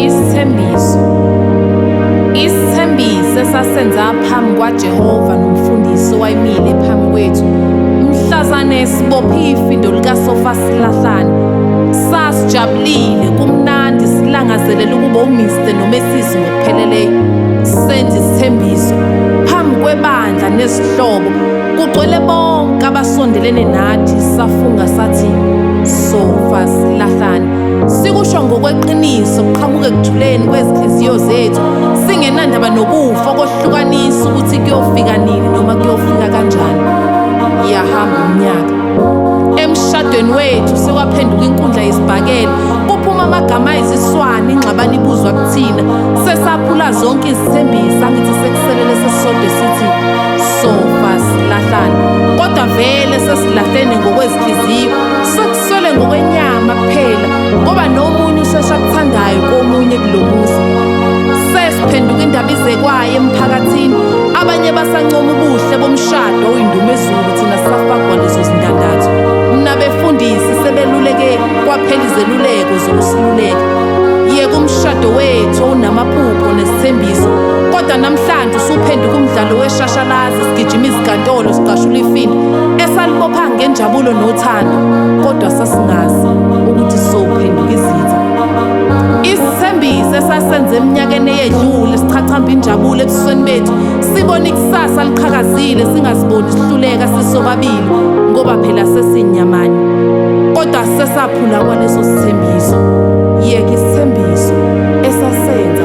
Isithembiso. Isithembiso esasenza phambi kwaJehova nomfundisi owayemile phambi kwethu mhlazane sibophe ifindo likasofa silahlane. Sasijabulile kumnandi silangazelela ukuba uMr noMrs ngokupheleleyo. Senza isithembiso phambi kwebandla nesihlobo kugcwele bonke abasondelene nathi, safunga sathi sofa silahlane. Sikusho ngokweqiniso kuqhamuke ekuthuleni kwezinhliziyo zethu, singenandaba nokufa kohlukanisa ukuthi kuyofika nini noma kuyofika kanjani. Yahamba umnyaka, emshadweni wethu sekwaphenduka inkundla yesibhakela, kuphuma amagama ayiziswane, ingxabano ibuzwa kuthina. Sesaphula zonke izithembiso, angithi sekuselele sesisodwa sithi sofa silahlane. Kodwa vele sesilahlene ngokwezinhliziyo, sekuswele ngokwenyama kuphela, ngoba nomunye ushesha kuthandayo komunye kulo muzi. Sesiphenduka indaba izekwayo emphakathini, abanye basancoma ubuhle bomshado oyindumezulu, thina sisafakwa lezo zindandatho. Nabefundisi sebeluleke kwaphela izeluleko zokusiluleka. Yeke umshado wethu onamaphupho nesithembiso, kodwa namhlanje usuphenduka umdlalo weshashalazi, sigijima izinkantolo siqashula ifindo esalibopha ngenjabulo nothando, kodwa sasingazi ukuthi sophenduka izitha. Isithembiso esasenze eminyakeni eyedlule sichachamba injabulo ebusweni bethu, sibona ikusasa liqhakazile, singaziboni sihluleka sisobabili ngoba phela sesinyamanye. Kodwa sesaphula kwaleso sithembiso. Yeke isithembiso esasenza